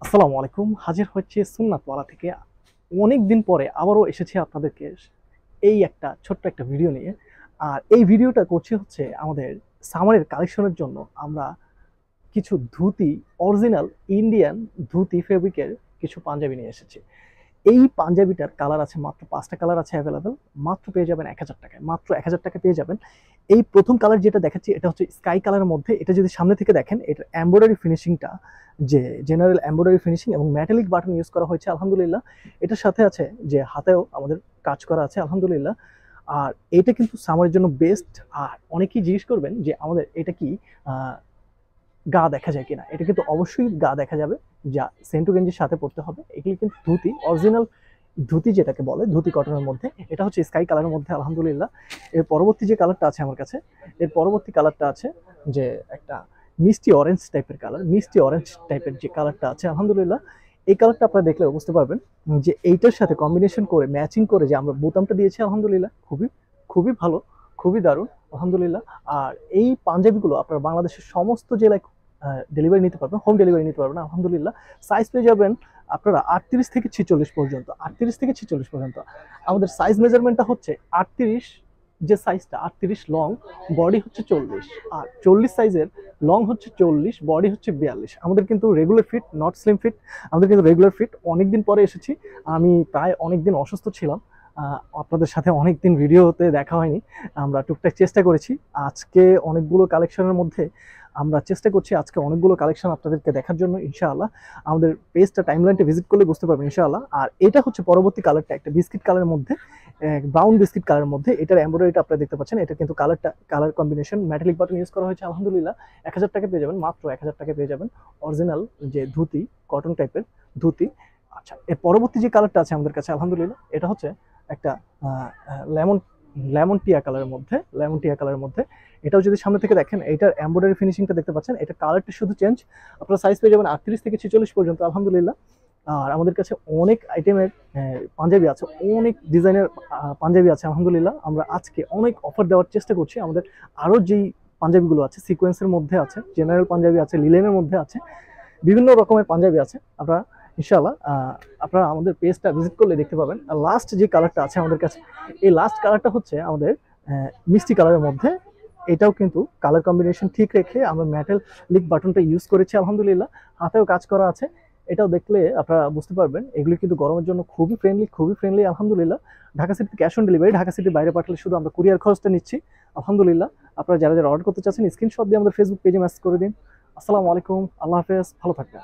আসসালামু আলাইকুম। হাজির হচ্ছে সুন্নাতওয়ালা থেকে। অনেক দিন পরে আবারও এসেছি আপনাদেরকে এই একটা ছোট্ট একটা ভিডিও নিয়ে। আর এই ভিডিওটা করছি হচ্ছে আমাদের সামারের কালেকশনের জন্য। আমরা কিছু ধুতি, অরিজিনাল ইন্ডিয়ান ধুতি ফেব্রিকের কিছু পাঞ্জাবি নিয়ে এসেছি। এই পাঞ্জাবিটার কালার আছে মাত্র ৫টা কালার আছে অ্যাভেলেবেল। মাত্র পেয়ে যাবেন ১,০০০ টাকায়। মাত্র ১,০০০ টাকায় পেয়ে যাবেন। এই প্রথম কালার যেটা দেখাচ্ছি এটা হচ্ছে স্কাই কালারের মধ্যে। এটা যদি সামনে থেকে দেখেন এটার এমব্রয়ডারি ফিনিশিংটা যে জেনারেল এমব্রয়ডারি ফিনিশিং এবং মেটালিক বাটন ইউজ করা হয়েছে আলহামদুলিল্লাহ। এটার সাথে আছে যে হাতেও আমাদের কাজ করা আছে আলহামদুলিল্লাহ। আর এটা কিন্তু সামারের জন্য বেস্ট। আর অনেকেই জিজ্ঞেস করবেন যে আমাদের এটা কি আহ, গা দেখা যায় কিনা। এটা কিন্তু অবশ্যই গা দেখা যাবে, যা সেন্টু গেঞ্জির সাথে পড়তে হবে। এগুলি কিন্তু ধুতি, অরিজিনাল ধুতি যেটাকে বলে ধুতি কটনের মধ্যে। এটা হচ্ছে স্কাই কালারের মধ্যে আলহামদুলিল্লাহ। এর পরবর্তী যে কালারটা আছে আমার কাছে, এর পরবর্তী কালারটা আছে যে একটা মিষ্টি অরেঞ্জ টাইপের কালার, মিষ্টি অরেঞ্জ টাইপের যে কালারটা আছে আলহামদুলিল্লাহ। এই কালারটা আপনারা দেখলে বুঝতে পারবেন যে এইটার সাথে কম্বিনেশন করে ম্যাচিং করে যে আমরা বোতামটা দিয়েছি আলহামদুলিল্লাহ, খুবই খুবই ভালো, খুবই দারুণ আলহামদুলিল্লাহ। আর এই পাঞ্জাবিগুলো আপনারা বাংলাদেশের সমস্ত জেলায় ডেলিভারি নিতে পারবেন, হোম ডেলিভারি নিতে পারবেন আলহামদুলিল্লাহ। সাইজ পেয়ে যাবেন আপনারা 38 থেকে 46 পর্যন্ত, 38 থেকে 46 পর্যন্ত। আমাদের সাইজ মেজারমেন্টটা হচ্ছে 38, যে সাইজটা 38 লং, বডি হচ্ছে 40। আর 40 সাইজের লং হচ্ছে 40, বডি হচ্ছে 42। আমাদের কিন্তু regular fit, not slim fit. আমাদের কিন্তু রেগুলার ফিট। অনেকদিন পরে এসেছি আমি, প্রায় অনেকদিন অসুস্থ ছিলাম। আপনাদের সাথে অনেকদিন ভিডিওতে দেখা হয়নি। আমরা টুকটাক চেষ্টা করেছি। আজকে অনেকগুলো কালেকশনের মধ্যে আমরা চেষ্টা করছি আজকে অনেকগুলো কালেকশন আপনাদেরকে দেখার জন্য ইনশাআল্লাহ। আমাদের পেজটা টাইমলাইনটা ভিজিট করলে বুঝতে পারবেন ইনশাআল্লাহ। আর এটা হচ্ছে পরবর্তী কালারটা, একটা বিস্কিট কালারের মধ্যে, ব্রাউন বিস্কিট কালারের মধ্যে। এটার এমব্রয়ডারিটা আপনারা দেখতে পাচ্ছেন। এটা কিন্তু colour combination metallic button use করা হয়েছে আলহামদুলিল্লাহ। ১,০০০ টাকা পেয়ে যাবেন, মাত্র ১,০০০ টাকা পেয়ে যাবেন অরিজিনাল যে ধুতি, কটন টাইপের ধুতি। আচ্ছা, এর পরবর্তী যে কালারটা আছে আমাদের কাছে আলহামদুলিল্লাহ, এটা হচ্ছে একটা লেমন লেমন টিয়া কালারের মধ্যে, লেমন টিয়া কালারের মধ্যে। এটাও যদি সামনে থেকে দেখেন, এটার এমব্রয়ডারি ফিনিশিংটা দেখতে পাচ্ছেন। এটা কালারটা শুধু চেঞ্জ। আপনার সাইজ পেয়ে যাবেন 38 থেকে 46 পর্যন্ত আলহামদুলিল্লাহ। আর আমাদের কাছে অনেক আইটেমের পাঞ্জাবি আছে, অনেক ডিজাইনের পাঞ্জাবি আছে আলহামদুলিল্লাহ। আমরা আজকে অনেক অফার দেওয়ার চেষ্টা করছি। আমাদের আরও যেই পাঞ্জাবিগুলো আছে সিকোয়েন্সের মধ্যে আছে, জেনারেল পাঞ্জাবি আছে, লিলেনের মধ্যে আছে, বিভিন্ন রকমের পাঞ্জাবি আছে। আপনারা ইনশাআল্লাহ আপনারা আমাদের পেজটা ভিজিট করলে দেখতে পাবেন। আর লাস্ট যে কালারটা আছে আমাদের কাছে, এই লাস্ট কালারটা হচ্ছে আমাদের মিষ্টি কালারের মধ্যে। এটাও কিন্তু কালার কম্বিনেশন ঠিক রেখে আমরা মেটালিক বাটনটা ইউজ করেছি আলহামদুলিল্লাহ। হাতেও কাজ করা আছে। এটাও দেখলে আপনারা বুঝতে পারবেন এগুলি কিন্তু গরমের জন্য খুবই ফ্রেন্ডলি, খুবই ফ্রেন্ডলি আলহামদুলিল্লাহ। ঢাকা সিটিতে ক্যাশ অন ডেলিভারি, ঢাকা সিটির বাইরে পাঠালে শুধু আমরা কুরিয়ার খরচটা নিচ্ছি আলহামদুলিল্লাহ। আপনারা যারা যারা অর্ডার করতে চাচ্ছেন স্ক্রিনশট দিয়ে আমাদের ফেসবুক পেজে মেসেজ করে দিন। আসসালামু আলাইকুম, আল্লাহ হাফেজ, ভালো থাকবেন।